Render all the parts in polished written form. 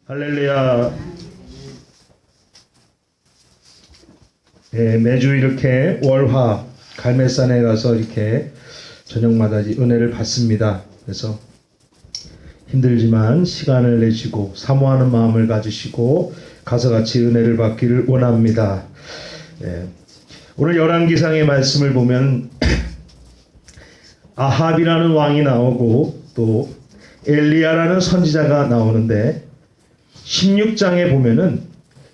할렐루야. 네, 매주 이렇게 월화 갈매산에 가서 이렇게 저녁마다 은혜를 받습니다. 그래서 힘들지만 시간을 내시고 사모하는 마음을 가지시고 가서 같이 은혜를 받기를 원합니다. 네, 오늘 열왕기상의 말씀을 보면 아합이라는 왕이 나오고 또 엘리야라는 선지자가 나오는데 16장에 보면은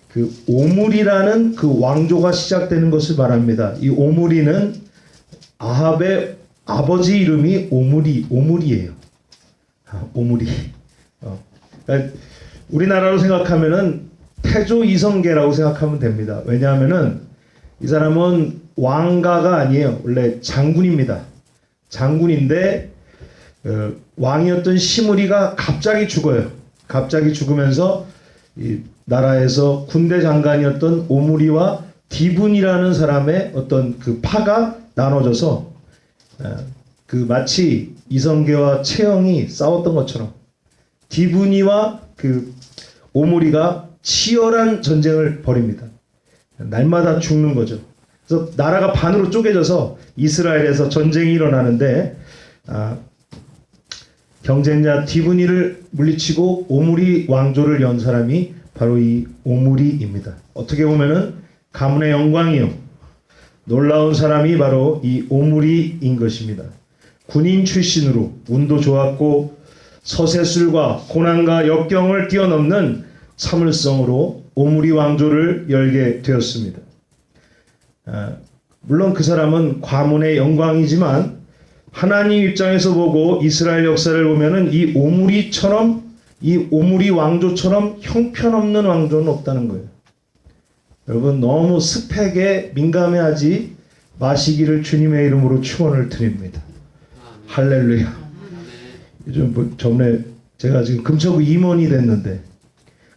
그 오므리라는 그 왕조가 시작되는 것을 말합니다. 이 오므리는 아합의 아버지 이름이 오므리예요. 오므리. 그러니까 우리나라로 생각하면은 태조 이성계라고 생각하면 됩니다. 왜냐하면은 이 사람은 왕가가 아니에요. 원래 장군입니다. 장군인데 왕이었던 시므리가 갑자기 죽어요. 갑자기 죽으면서 이 나라에서 군대 장관이었던 오므리와 디분이라는 사람의 어떤 그 파가 나눠져서 그 마치 이성계와 채영이 싸웠던 것처럼 디분이와 그 오므리가 치열한 전쟁을 벌입니다. 날마다 죽는 거죠. 그래서 나라가 반으로 쪼개져서 이스라엘에서 전쟁이 일어나는데 경쟁자 디브니를 물리치고 오므리 왕조를 연 사람이 바로 이 오므리입니다. 어떻게 보면은 가문의 영광이요, 놀라운 사람이 바로 이 오므리인 것입니다. 군인 출신으로 운도 좋았고 서세술과 고난과 역경을 뛰어넘는 참을성으로 오므리 왕조를 열게 되었습니다. 물론 그 사람은 가문의 영광이지만 하나님 입장에서 보고 이스라엘 역사를 보면은 이 오므리 왕조처럼 형편없는 왕조는 없다는 거예요. 여러분 너무 스펙에 민감해하지 마시기를 주님의 이름으로 축원을 드립니다. 할렐루야. 요즘 전에 제가 지금 금천구 임원이 됐는데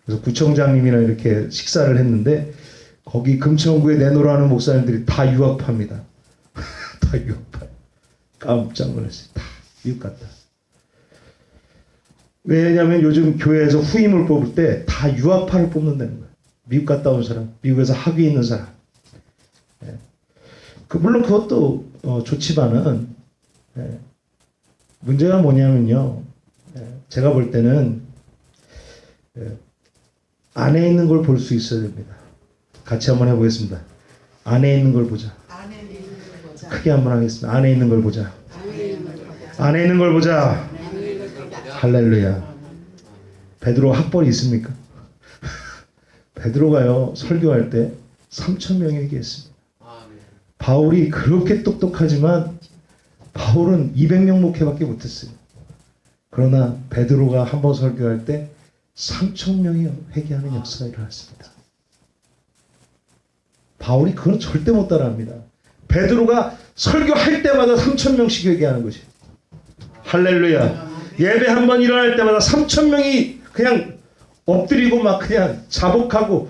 그래서 구청장님이랑 이렇게 식사를 했는데 거기 금천구에 내노라는 목사님들이 다 유학파입니다. 다 유학파. 깜짝 놀랐어요. 다 미국 갔다. 왜냐하면 요즘 교회에서 후임을 뽑을 때 다 유학파를 뽑는다는 거예요. 미국 갔다 온 사람, 미국에서 학위에 있는 사람. 물론 그것도 좋지만은 문제가 뭐냐면요. 제가 볼 때는 안에 있는 걸 볼 수 있어야 됩니다. 같이 한번 해보겠습니다. 안에 있는 걸 보자. 크게 한번 하겠습니다. 안에 있는 걸 보자. 안에 있는 걸 보자. 할렐루야. 베드로 학벌이 있습니까? 베드로가요 설교할 때 3,000명이 얘기했습니다. 바울이 그렇게 똑똑하지만 바울은 200명 목회밖에 못했어요. 그러나 베드로가 한번 설교할 때 3,000명이 회개하는 역사가 일어났습니다. 바울이 그건 절대 못 따라합니다. 베드로가 설교할 때마다 3,000명씩 회개하는 것이. 할렐루야. 예배 한번 일어날 때마다 3,000명이 그냥 엎드리고 막 그냥 자복하고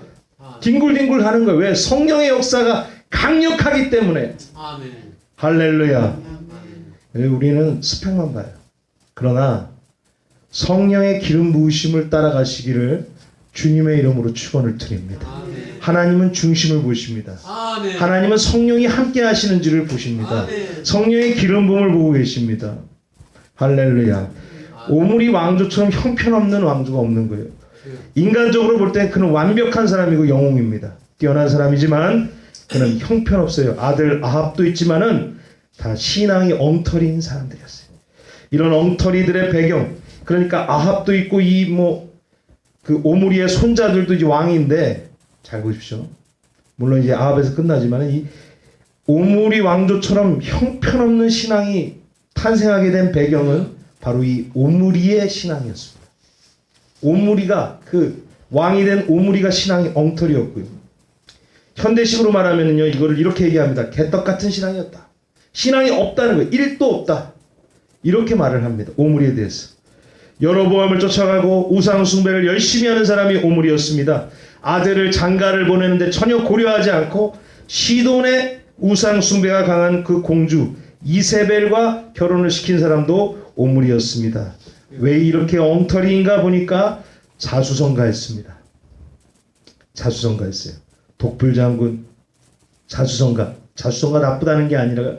뒹굴뒹굴 하는 거예요. 왜? 성령의 역사가 강력하기 때문에. 할렐루야. 우리는 스펙만 봐요. 그러나 성령의 기름 부으심을 따라가시기를 주님의 이름으로 축원을 드립니다. 하나님은 중심을 보십니다. 하나님은 성령이 함께 하시는지를 보십니다. 성령의 기름 부음을 보고 계십니다. 할렐루야. 오므리 왕조처럼 형편없는 왕조가 없는 거예요. 인간적으로 볼 때는 그는 완벽한 사람이고 영웅입니다. 뛰어난 사람이지만 그는 형편없어요. 아들 아합도 있지만은 다 신앙이 엉터리인 사람들이었어요. 이런 엉터리들의 배경, 그러니까 아합도 있고 그 오므리의 손자들도 이제 왕인데 잘 보십시오. 물론 이제 아합에서 끝나지만 이 오므리 왕조처럼 형편없는 신앙이 탄생하게 된 배경은 바로 이 오므리의 신앙이었습니다. 오므리가 그 왕이 된 오므리가 신앙이 엉터리였고요. 현대식으로 말하면요 이거를 이렇게 얘기합니다. 개떡 같은 신앙이었다. 신앙이 없다는 거예요. 1도 없다. 이렇게 말을 합니다. 오므리에 대해서. 여로보암을 쫓아가고 우상 숭배를 열심히 하는 사람이 오므리였습니다. 아들을 장가를 보내는데 전혀 고려하지 않고 시돈의 우상 숭배가 강한 그 공주 이세벨과 결혼을 시킨 사람도 오므리였습니다. 왜 이렇게 엉터리인가 보니까 자수성가했습니다. 자수성가했어요. 독불장군 자수성가. 자수성가 나쁘다는 게 아니라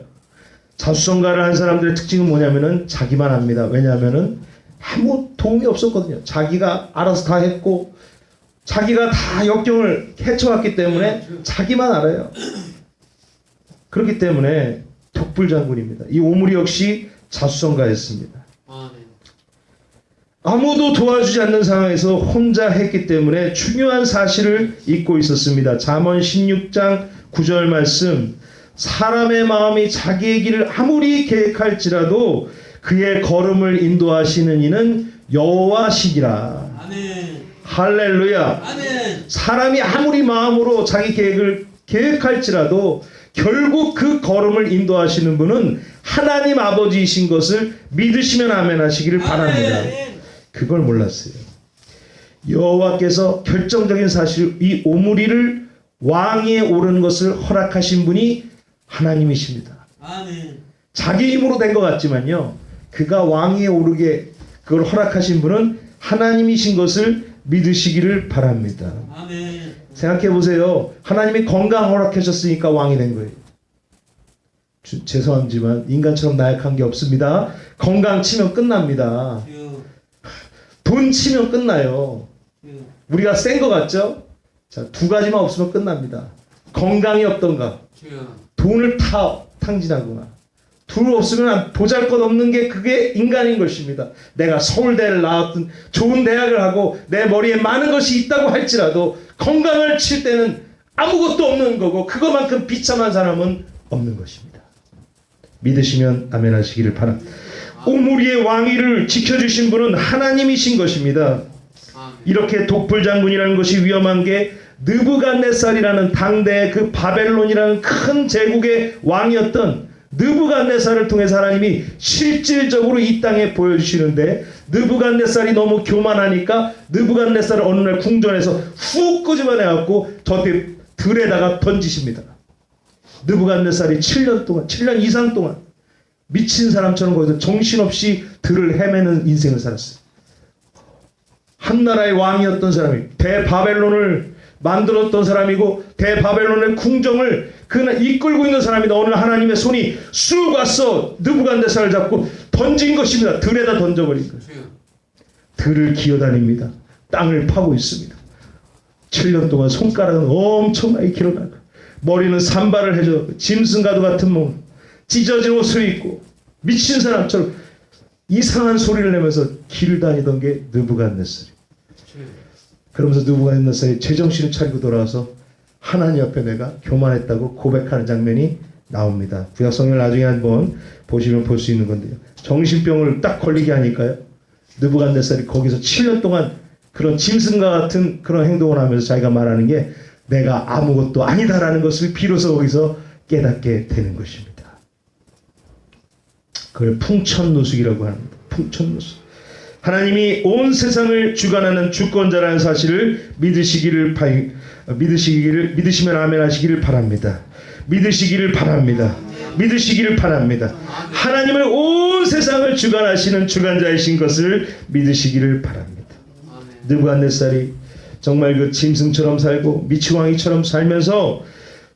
자수성가를 한 사람들의 특징은 뭐냐면은 자기만 합니다. 왜냐하면은 아무 도움이 없었거든요. 자기가 알아서 다 했고 자기가 다 역경을 헤쳐왔기 때문에 자기만 알아요. 그렇기 때문에 독불장군입니다. 이 오므리 역시 자수성가했습니다. 아무도 도와주지 않는 상황에서 혼자 했기 때문에 중요한 사실을 잊고 있었습니다. 잠언 16장 9절 말씀, 사람의 마음이 자기의 길을 아무리 계획할지라도 그의 걸음을 인도하시는 이는 여호와시기라. 아멘. 할렐루야. 아멘. 사람이 아무리 마음으로 자기 계획을 계획할지라도 결국 그 걸음을 인도하시는 분은 하나님 아버지이신 것을 믿으시면 아멘 하시기를 바랍니다. 그걸 몰랐어요. 여호와께서 결정적인 사실, 이 오므리를 왕위에 오르는 것을 허락하신 분이 하나님이십니다. 아멘. 자기 힘으로 된 것 같지만요, 그가 왕위에 오르게 그걸 허락하신 분은 하나님이신 것을 믿으시기를 바랍니다. 아멘. 생각해 보세요. 하나님이 건강 허락하셨으니까 왕이 된 거예요. 죄송하지만 인간처럼 나약한 게 없습니다. 건강 치면 끝납니다. 돈 치면 끝나요. 우리가 센 거 같죠? 자, 두 가지만 없으면 끝납니다. 건강이 없던가, 돈을 탕진하거나, 둘 없으면 보잘것없는 게 그게 인간인 것입니다. 내가 서울대를 나왔든 좋은 대학을 하고 내 머리에 많은 것이 있다고 할지라도 건강을 칠 때는 아무것도 없는 거고 그거만큼 비참한 사람은 없는 것입니다. 믿으시면 아멘 하시기를 바랍니다. 오므리의 왕위를 지켜주신 분은 하나님이신 것입니다. 이렇게 독불장군이라는 것이 위험한 게 느부갓네살이라는 당대의 그 바벨론이라는 큰 제국의 왕이었던 느부갓네살을 통해서 하나님이 실질적으로 이 땅에 보여주시는데, 느부갓네살이 너무 교만하니까 느부갓네살을 어느 날 궁전에서 훅 끄집어내갖고 저 들에다가 던지십니다. 느부갓네살이 7년 이상 동안 미친 사람처럼 거기서 정신없이 들을 헤매는 인생을 살았어요. 한 나라의 왕이었던 사람이 대바벨론을 만들었던 사람이고 대바벨론의 궁정을 그날 이끌고 있는 사람이다. 어느 날 하나님의 손이 쑥 와서 느부갓네살을 잡고 던진 것입니다. 들에다 던져버린 거예요. 들을 기어다닙니다. 땅을 파고 있습니다. 7년 동안 손가락은 엄청나게 길어나고 머리는 산발을 해줘 짐승과도 같은 몸, 찢어진 옷을 입고 미친 사람처럼 이상한 소리를 내면서 길을 다니던 게 느부갓네살이에요. 그러면서 느부갓네살이 제정신을 차리고 돌아와서 하나님 앞에 내가 교만했다고 고백하는 장면이 나옵니다. 구약성경을 나중에 한번 보시면 볼 수 있는 건데요. 정신병을 딱 걸리게 하니까요, 느부갓네살이 거기서 7년 동안 그런 짐승과 같은 그런 행동을 하면서 자기가 말하는 게 내가 아무것도 아니다라는 것을 비로소 거기서 깨닫게 되는 것입니다. 그걸 풍천노숙이라고 합니다. 풍천노숙. 하나님이 온 세상을 주관하는 주권자라는 사실을 믿으시면 아멘 하시기를 바랍니다. 믿으시기를 바랍니다. 믿으시기를 바랍니다. 하나님을 온 세상을 주관하시는 주관자이신 것을 믿으시기를 바랍니다. 느부갓네살이 정말 그 짐승처럼 살고 미치광이처럼 살면서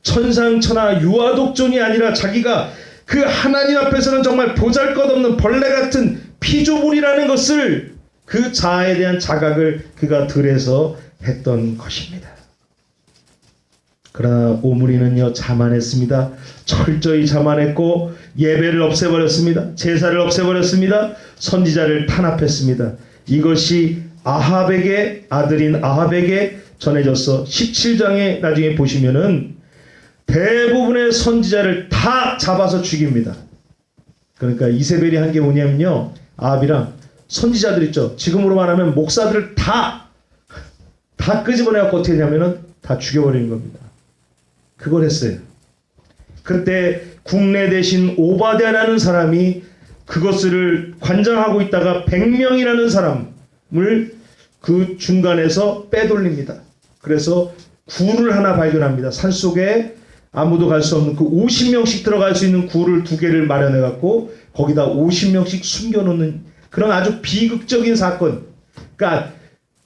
천상천하 유아독존이 아니라 자기가 그 하나님 앞에서는 정말 보잘것없는 벌레 같은 피조물이라는 것을, 그 자아에 대한 자각을 그가 들에서 했던 것입니다. 그러나 오므리는요, 자만했습니다. 철저히 자만했고 예배를 없애버렸습니다. 제사를 없애버렸습니다. 선지자를 탄압했습니다. 이것이 아합에게, 아들인 아합에게 전해져서 17장에 나중에 보시면은 대부분의 선지자를 다 잡아서 죽입니다. 그러니까 이세벨이 한 게 뭐냐면요, 아합이랑 선지자들 있죠, 지금으로 말하면 목사들을 다 끄집어내갖고 어떻게 하냐면은 다 죽여버리는 겁니다. 그걸 했어요. 그때 국내 대신 오바댜라는 사람이 그것을 관장하고 있다가 100명이라는 사람을 그 중간에서 빼돌립니다. 그래서 굴을 하나 발견합니다. 산속에 아무도 갈 수 없는 그 50명씩 들어갈 수 있는 굴을 2개를 마련해 갖고 거기다 50명씩 숨겨놓는 그런 아주 비극적인 사건. 그러니까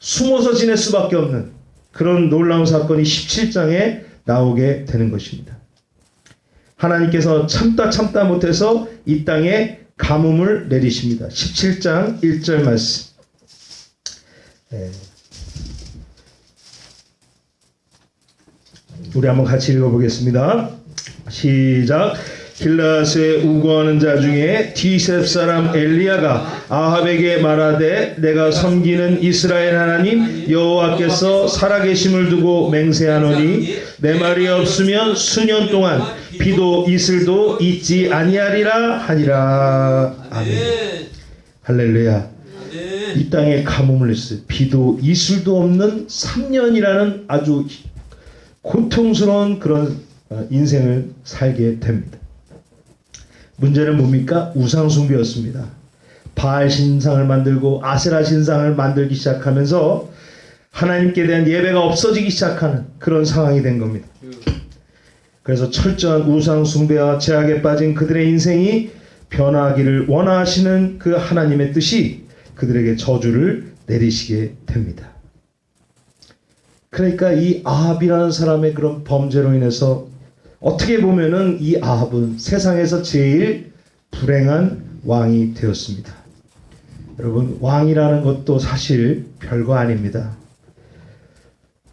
숨어서 지낼 수밖에 없는 그런 놀라운 사건이 17장에 나오게 되는 것입니다. 하나님께서 참다 못해서 이 땅에 가뭄을 내리십니다. 17장 1절 말씀. 우리 한번 같이 읽어보겠습니다. 시작. 길라앗에 우거하는 자 중에 디셉 사람 엘리야가 아합에게 말하되 내가 섬기는 이스라엘 하나님 여호와께서 살아계심을 두고 맹세하노니 내 말이 없으면 수년 동안 비도 이슬도 있지 아니하리라 하니라. 아멘. 할렐루야. 이 땅에 가뭄을 냈어요. 비도 이슬도 없는 3년이라는 아주 고통스러운 그런 인생을 살게 됩니다. 문제는 뭡니까? 우상 숭배였습니다. 바알 신상을 만들고 아세라 신상을 만들기 시작하면서 하나님께 대한 예배가 없어지기 시작하는 그런 상황이 된 겁니다. 그래서 철저한 우상 숭배와 죄악에 빠진 그들의 인생이 변화하기를 원하시는 그 하나님의 뜻이 그들에게 저주를 내리시게 됩니다. 그러니까 이 아합이라는 사람의 그런 범죄로 인해서 어떻게 보면은 이 아합은 세상에서 제일 불행한 왕이 되었습니다. 여러분, 왕이라는 것도 사실 별거 아닙니다.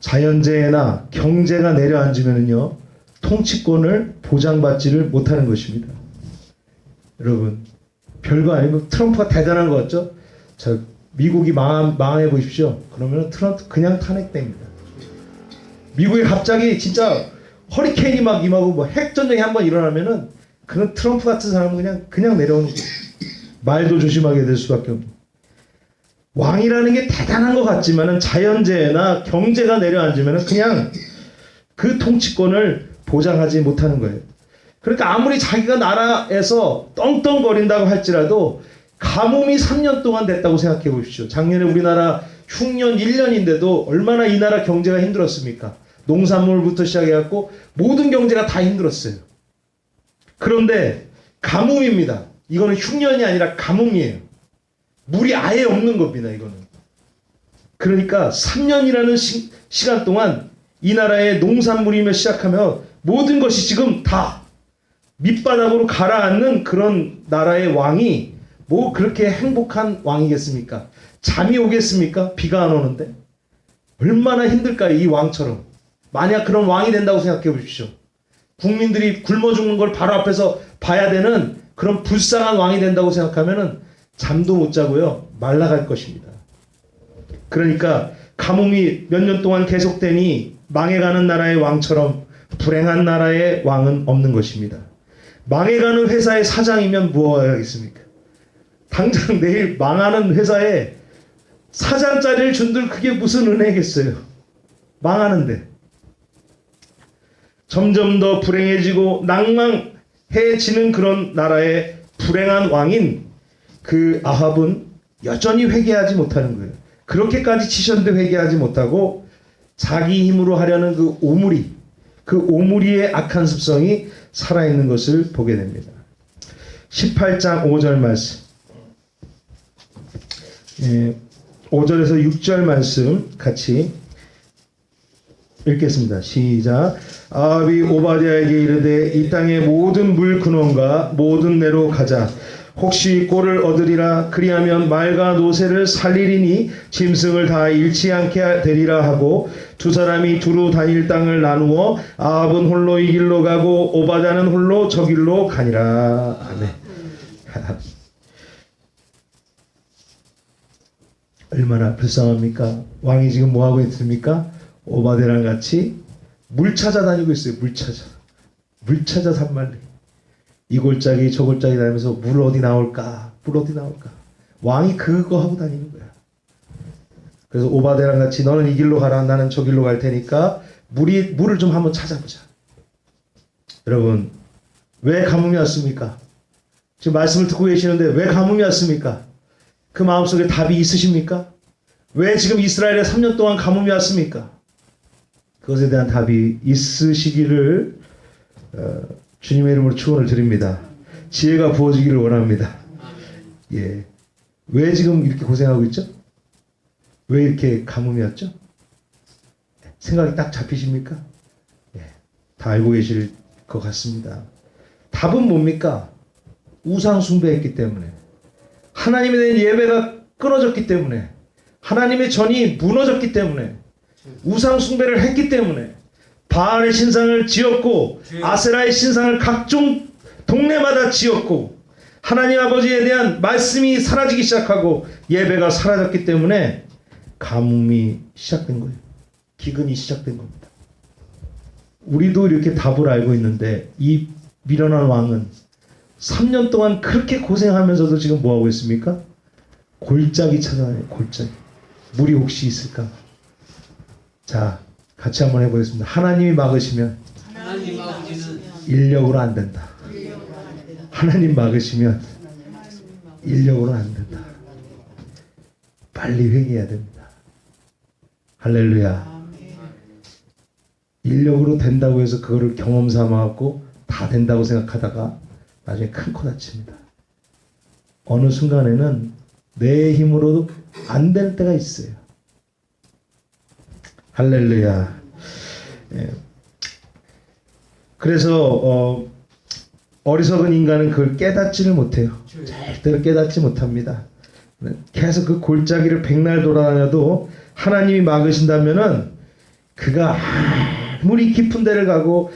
자연재해나 경제가 내려앉으면요 통치권을 보장받지를 못하는 것입니다. 여러분, 별거 아니고 트럼프가 대단한 거 같죠? 자, 미국이 망해 보십시오. 그러면 트럼프 그냥 탄핵됩니다. 미국이 갑자기 진짜 허리케인이 막 임하고 뭐 핵전쟁이 한번 일어나면은 그런 트럼프 같은 사람은 그냥 내려오는 거예요. 말도 조심하게 될 수밖에 없는. 왕이라는 게 대단한 것 같지만은 자연재해나 경제가 내려앉으면은 그냥 그 통치권을 보장하지 못하는 거예요. 그러니까 아무리 자기가 나라에서 떵떵거린다고 할지라도 가뭄이 3년 동안 됐다고 생각해 보십시오. 작년에 우리나라 흉년 1년인데도 얼마나 이 나라 경제가 힘들었습니까? 농산물부터 시작해갖고 모든 경제가 다 힘들었어요. 그런데 가뭄입니다. 이거는 흉년이 아니라 가뭄이에요. 물이 아예 없는 겁니다. 이거는. 그러니까 3년이라는 시간 동안 이 나라의 농산물이며 시작하면 모든 것이 지금 다 밑바닥으로 가라앉는 그런 나라의 왕이 뭐 그렇게 행복한 왕이겠습니까? 잠이 오겠습니까? 비가 안 오는데. 얼마나 힘들까요? 이 왕처럼. 만약 그런 왕이 된다고 생각해 보십시오. 국민들이 굶어 죽는 걸 바로 앞에서 봐야 되는 그런 불쌍한 왕이 된다고 생각하면은 잠도 못 자고요. 말라갈 것입니다. 그러니까 가뭄이 몇 년 동안 계속되니 망해가는 나라의 왕처럼 불행한 나라의 왕은 없는 것입니다. 망해가는 회사의 사장이면 무엇을 하겠습니까? 당장 내일 망하는 회사에 사장 자리를 준들 그게 무슨 은혜겠어요? 망하는데. 점점 더 불행해지고 낭망해지는 그런 나라의 불행한 왕인 그 아합은 여전히 회개하지 못하는 거예요. 그렇게까지 치셨는데 회개하지 못하고 자기 힘으로 하려는 그 오무리의 악한 습성이 살아있는 것을 보게 됩니다. 18장 5절 말씀. 5절에서 6절 말씀 같이 읽겠습니다. 시작. 아합이 오바댜에게 이르되 이 땅의 모든 물 근원과 모든 내로 가자. 혹시 꼴을 얻으리라. 그리하면 말과 노새를 살리리니 짐승을 다 잃지 않게 되리라 하고 두 사람이 두루 다닐 땅을 나누어 아합은 홀로 이 길로 가고 오바댜는 홀로 저 길로 가니라. 아멘. 얼마나 불쌍합니까? 왕이 지금 뭐하고 있습니까? 오바댜랑 같이 물 찾아다니고 있어요. 물 찾아 산말리. 이 골짜기 저 골짜기 다니면서 물 어디 나올까? 왕이 그거 하고 다니는 거야. 그래서 오바댜랑 같이 너는 이 길로 가라. 나는 저 길로 갈 테니까 물을 좀 한번 찾아보자. 여러분, 왜 가뭄이 왔습니까? 지금 말씀을 듣고 계시는데 왜 가뭄이 왔습니까? 그 마음속에 답이 있으십니까? 왜 지금 이스라엘에 3년 동안 가뭄이 왔습니까? 그것에 대한 답이 있으시기를 주님의 이름으로 축원을 드립니다. 지혜가 부어지기를 원합니다. 예. 왜 지금 이렇게 고생하고 있죠? 왜 이렇게 가뭄이었죠? 생각이 딱 잡히십니까? 예, 다 알고 계실 것 같습니다. 답은 뭡니까? 우상 숭배했기 때문에, 하나님에 대한 예배가 끊어졌기 때문에, 하나님의 전이 무너졌기 때문에, 우상 숭배를 했기 때문에, 바알의 신상을 지었고 아세라의 신상을 각종 동네마다 지었고, 하나님 아버지에 대한 말씀이 사라지기 시작하고 예배가 사라졌기 때문에 가뭄이 시작된 거예요. 기근이 시작된 겁니다. 우리도 이렇게 답을 알고 있는데, 이 미련한 왕은 3년 동안 그렇게 고생하면서도 지금 뭐하고 있습니까? 골짜기 찾아다녀요. 골짜기. 물이 혹시 있을까? 자, 같이 한번 해보겠습니다. 하나님이 막으시면 인력으로 안 된다. 하나님 막으시면 인력으로 안 된다. 빨리 회개해야 됩니다. 할렐루야. 인력으로 된다고 해서 그거를 경험 삼아갖고 다 된다고 생각하다가 나중에 큰 코 다칩니다. 어느 순간에는 내 힘으로도 안 될 때가 있어요. 할렐루야. 예. 그래서 어리석은 인간은 그걸 깨닫지를 못해요. 절대로 깨닫지 못합니다. 계속 그 골짜기를 백날 돌아다녀도 하나님이 막으신다면은 그가 아무리 깊은 데를 가고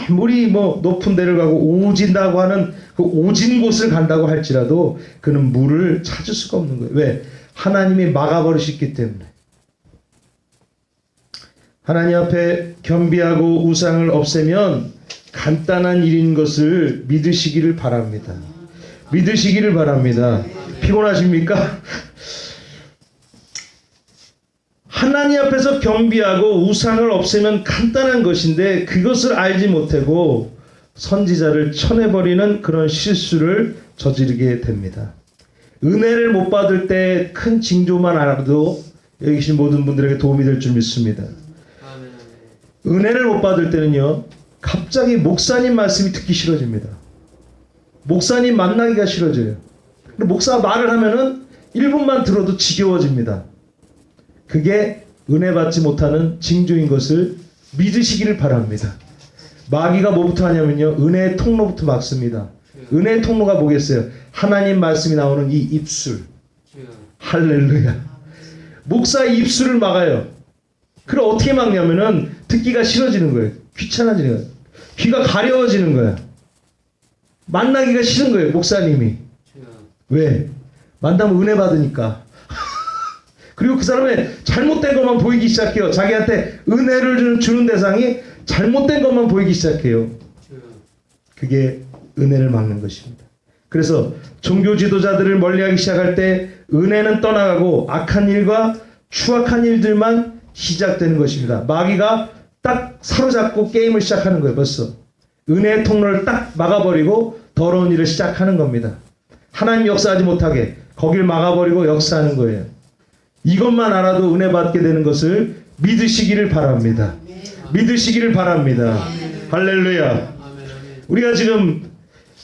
아무리 높은 데를 가고 오진다고 하는 그 오진 곳을 간다고 할지라도 그는 물을 찾을 수가 없는 거예요. 왜? 하나님이 막아버리셨기 때문에. 하나님 앞에 겸비하고 우상을 없애면 간단한 일인 것을 믿으시기를 바랍니다. 믿으시기를 바랍니다. 피곤하십니까? 하나님 앞에서 겸비하고 우상을 없애면 간단한 것인데 그것을 알지 못하고 선지자를 쳐내버리는 그런 실수를 저지르게 됩니다. 은혜를 못 받을 때 큰 징조만 알아도 여기 계신 모든 분들에게 도움이 될 줄 믿습니다. 은혜를 못 받을 때는요, 갑자기 목사님 말씀이 듣기 싫어집니다. 목사님 만나기가 싫어져요. 목사 말을 하면은 1분만 들어도 지겨워집니다. 그게 은혜 받지 못하는 징조인 것을 믿으시기를 바랍니다. 마귀가 뭐부터 하냐면요, 은혜의 통로부터 막습니다. 은혜의 통로가 뭐겠어요? 하나님 말씀이 나오는 이 입술. 할렐루야. 목사의 입술을 막아요. 그럼 어떻게 막냐면은 듣기가 싫어지는 거예요. 귀찮아지는 거예요. 귀가 가려워지는 거예요. 만나기가 싫은 거예요, 목사님이. 왜? 만나면 은혜 받으니까. 그리고 그 사람의 잘못된 것만 보이기 시작해요. 자기한테 은혜를 주는 대상이 잘못된 것만 보이기 시작해요. 그게 은혜를 막는 것입니다. 그래서 종교 지도자들을 멀리하기 시작할 때 은혜는 떠나가고 악한 일과 추악한 일들만 시작되는 것입니다. 마귀가 딱 사로잡고 게임을 시작하는 거예요. 벌써 은혜의 통로를 딱 막아버리고 더러운 일을 시작하는 겁니다. 하나님 역사하지 못하게 거길 막아버리고 역사하는 거예요. 이것만 알아도 은혜 받게 되는 것을 믿으시기를 바랍니다. 믿으시기를 바랍니다. 할렐루야. 우리가 지금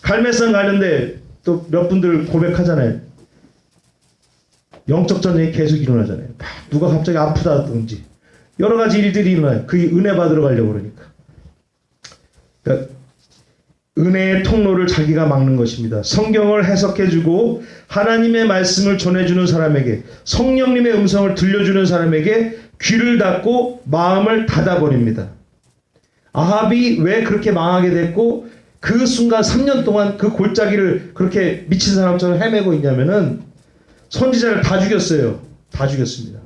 갈매산 가는데 또 몇 분들 고백하잖아요. 영적 전쟁이 계속 일어나잖아요. 누가 갑자기 아프다든지 여러 가지 일들이 일어나요. 그게 은혜 받으러 가려고 그러니까 은혜의 통로를 자기가 막는 것입니다. 성경을 해석해주고 하나님의 말씀을 전해주는 사람에게, 성령님의 음성을 들려주는 사람에게 귀를 닫고 마음을 닫아버립니다. 아합이 왜 그렇게 망하게 됐고 그 순간 3년 동안 그 골짜기를 그렇게 미친 사람처럼 헤매고 있냐면은 선지자를 다 죽였어요. 다 죽였습니다.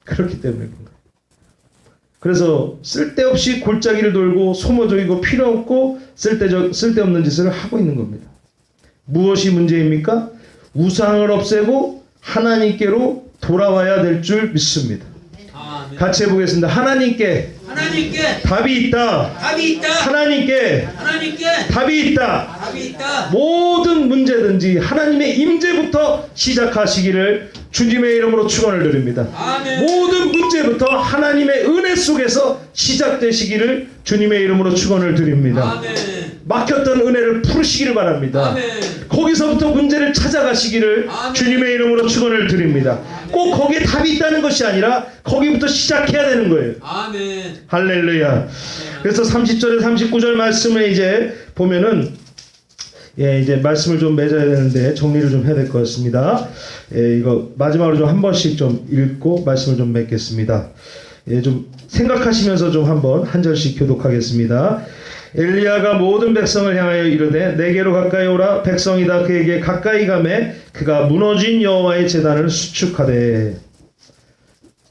그렇기 때문에 그런 거예요. 그래서 쓸데없이 골짜기를 돌고 소모적이고 필요 없고 쓸데없는 짓을 하고 있는 겁니다. 무엇이 문제입니까? 우상을 없애고 하나님께로 돌아와야 될 줄 믿습니다. 같이 해보겠습니다. 하나님께 답이 있다. 하나님께 답이 있다. 모든 문제든지 하나님의 임재부터 시작하시기를 주님의 이름으로 축원을 드립니다. 아멘. 모든 문제부터 하나님의 은혜 속에서 시작되시기를 주님의 이름으로 축원을 드립니다. 아멘. 막혔던 은혜를 풀으시기를 바랍니다. 아멘. 거기서부터 문제를 찾아가시기를 아멘. 주님의 이름으로 축원을 드립니다. 꼭 거기에 답이 있다는 것이 아니라 거기부터 시작해야 되는 거예요. 아멘. 할렐루야. 그래서 30절에 39절 말씀을 이제 보면은 이제 말씀을 좀 맺어야 되는데 정리를 좀 해야 될 것 같습니다. 이거 마지막으로 좀 한 번씩 좀 읽고 말씀을 좀 맺겠습니다. 좀 생각하시면서 좀 한번 한 절씩 교독하겠습니다. 엘리야가 모든 백성을 향하여 이르되 내게로 가까이 오라. 백성이 다 그에게 가까이 가매 그가 무너진 여호와의 제단을 수축하되.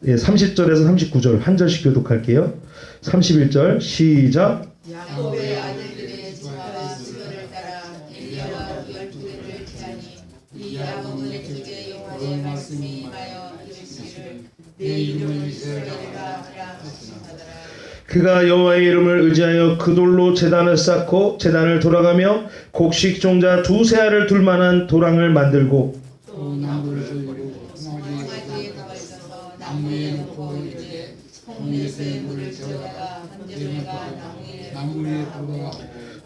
30절에서 39절 한 절씩 교독할게요. 31절 시작. 야곱의 아들들의 집과 수요를 따라 엘리야와 12대를 제하니 이 야곱은 주의 여호와의 말씀이 임하여 이르시기를 내 이름을 이스라엘이라 하라 하시니라. 그가 여호와의 이름을 의지하여 그 돌로 제단을 쌓고 제단을 돌아가며 곡식 종자 두세 알을 둘 만한 도랑을 만들고 또 나무를 버리고 송아지에 나가 있어서 나무에 놓고 이르되 홍에서의 물을 채워다가 번제물과 나무 위에 쏟아.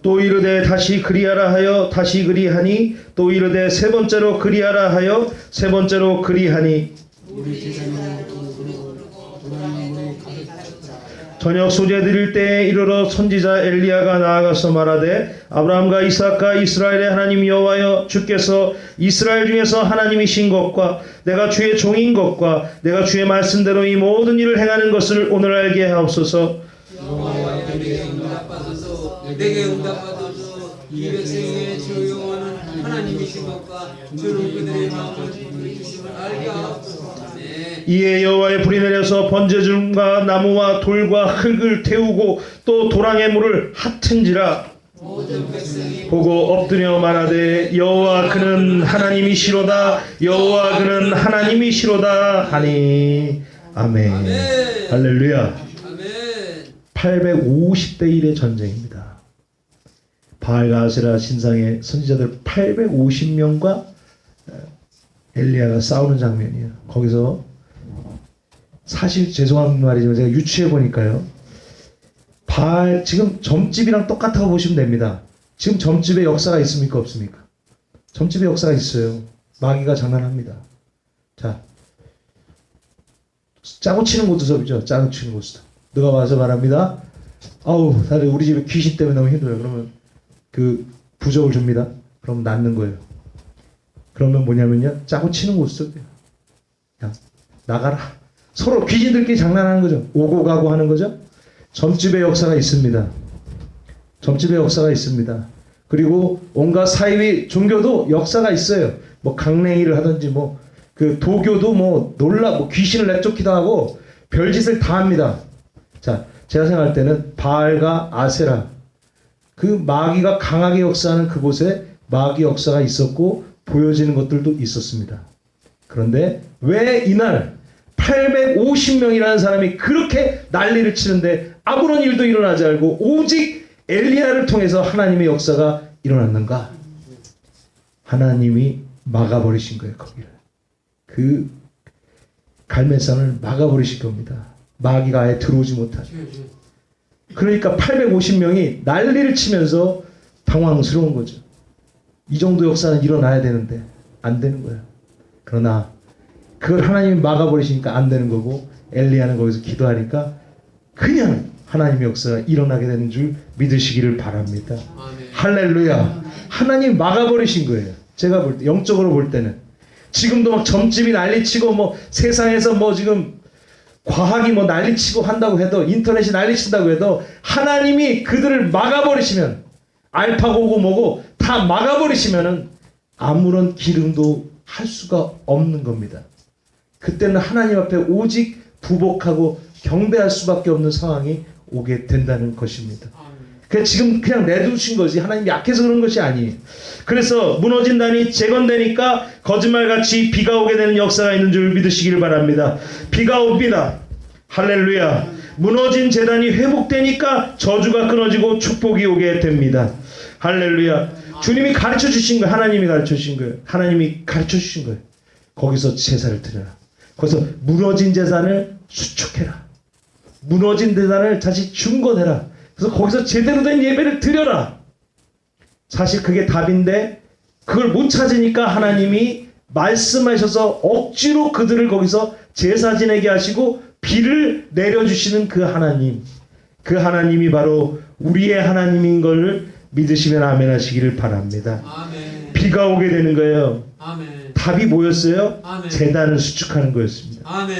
또 이르되 다시 그리하라 하여 다시 그리하니 또 이르되 세 번째로 그리하라 하여 세 번째로 그리하니 우리 제사장으로 부르고 도랑으로 가득 하였더라. 저녁 소재 드릴 때에 이르러 선지자 엘리야가 나아가서 말하되 아브라함과 이삭과 이스라엘의 하나님 여호와여 주께서 이스라엘 중에서 하나님이신 것과 내가 주의 종인 것과 내가 주의 말씀대로 이 모든 일을 행하는 것을 오늘 알게 하옵소서. 여호와여 내게 응답하소서. 내게 응답하소서. 이 백성의 주 여호와는 하나님이신 것과 주는 그들의 마음을 부르심을 알게 하옵소서. 아멘. 이에 여호와의 불이 내려서 번제물과 나무와 돌과 흙을 태우고 또 도랑의 물을 핫은지라. 모든 백성이 보고 엎드려 말하되 여호와 그는 하나님이시로다. 여호와 그는 하나님이시로다 하니. 아멘. 아멘. 할렐루야. 아멘. 850대 1의 전쟁입니다. 바알과 아세라 신상의 선지자들 850명과 엘리야가 싸우는 장면이에요. 거기서 사실 죄송한 말이지만 제가 유추해 보니까요. 바알 지금 점집이랑 똑같다고 보시면 됩니다. 지금 점집에 역사가 있습니까 없습니까? 점집에 역사가 있어요. 마귀가 장난합니다. 자, 짜고 치는 고두섭이죠. 짜고 치는 고두섭. 누가 와서 말합니다. 아우 다들 우리 집에 귀신 때문에 너무 힘들어요. 그러면 그 부적을 줍니다. 그럼 낫는 거예요. 그러면 뭐냐면요. 짜고 치는 고두섭이에요. 야 나가라. 서로 귀신들끼리 장난하는 거죠. 오고 가고 하는 거죠. 점집의 역사가 있습니다. 점집의 역사가 있습니다. 그리고 온갖 사이비 종교도 역사가 있어요. 뭐 강냉이를 하든지 뭐 그 도교도 뭐 귀신을 내쫓기도 하고 별짓을 다 합니다. 자, 제가 생각할 때는 바알과 아세라 그 마귀가 강하게 역사하는 그곳에 마귀 역사가 있었고 보여지는 것들도 있었습니다. 그런데 왜 이날 850명이라는 사람이 그렇게 난리를 치는데 아무런 일도 일어나지 않고 오직 엘리야를 통해서 하나님의 역사가 일어났는가? 하나님이 막아버리신 거예요. 거기를. 그 갈매산을 막아버리실 겁니다. 마귀가 아예 들어오지 못하게. 그러니까 850명이 난리를 치면서 당황스러운 거죠. 이 정도 역사는 일어나야 되는데 안 되는 거예요. 그러나 그걸 하나님이 막아버리시니까 안 되는 거고 엘리야는 거기서 기도하니까 그냥 하나님의 역사가 일어나게 되는 줄 믿으시기를 바랍니다. 아멘. 할렐루야. 하나님 막아버리신 거예요. 제가 볼 때 영적으로 볼 때는 지금도 막 점집이 난리치고 뭐 세상에서 뭐 지금 과학이 뭐 난리치고 한다고 해도 인터넷이 난리친다고 해도 하나님이 그들을 막아버리시면 알파고고 뭐고 다 막아버리시면은 아무런 기름도 할 수가 없는 겁니다. 그때는 하나님 앞에 오직 부복하고 경배할 수밖에 없는 상황이 오게 된다는 것입니다. 지금 그냥 내두신 거지 하나님이 약해서 그런 것이 아니에요. 그래서 무너진 단이 재건되니까 거짓말같이 비가 오게 되는 역사가 있는 줄 믿으시기를 바랍니다. 비가 옵니다. 할렐루야. 무너진 재단이 회복되니까 저주가 끊어지고 축복이 오게 됩니다. 할렐루야. 주님이 가르쳐 주신 거예요. 하나님이 가르쳐 주신 거예요. 하나님이 가르쳐 주신 거예요. 거기서 제사를 드려라. 거기서 무너진 재단을 수축해라. 무너진 재단을 다시 중건해라. 그래서 거기서 제대로 된 예배를 드려라. 사실 그게 답인데 그걸 못 찾으니까 하나님이 말씀하셔서 억지로 그들을 거기서 제사 지내게 하시고 비를 내려주시는 그 하나님, 그 하나님이 바로 우리의 하나님인 걸 믿으시면 아멘 하시기를 바랍니다. 아멘. 비가 오게 되는 거예요. 아멘. 답이 뭐였어요? 아멘. 제단을 수축하는 거였습니다. 아멘.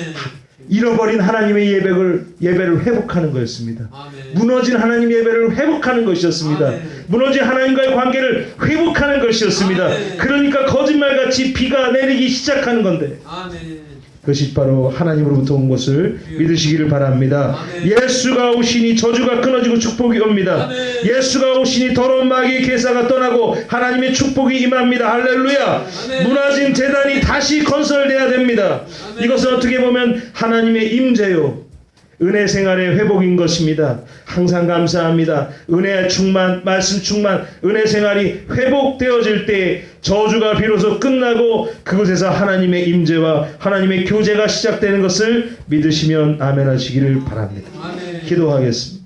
잃어버린 하나님의 예배를 회복하는 거였습니다. 아멘. 무너진 하나님 예배를 회복하는 것이었습니다. 아멘. 무너진 하나님과의 관계를 회복하는 것이었습니다. 아멘. 그러니까 거짓말같이 비가 내리기 시작하는 건데 아멘. 그것이 바로 하나님으로부터 온 것을 믿으시기를 바랍니다. 아멘. 예수가 오시니 저주가 끊어지고 축복이 옵니다. 아멘. 예수가 오시니 더러운 마귀의 계사가 떠나고 하나님의 축복이 임합니다. 할렐루야. 아멘. 무너진 제단이 다시 건설돼야 됩니다. 아멘. 이것은 어떻게 보면 하나님의 임재요, 은혜 생활의 회복인 것입니다. 항상 감사합니다. 은혜 충만, 말씀 충만, 은혜 생활이 회복되어질 때 저주가 비로소 끝나고 그곳에서 하나님의 임재와 하나님의 교제가 시작되는 것을 믿으시면 아멘 하시기를 바랍니다. 아멘. 기도하겠습니다.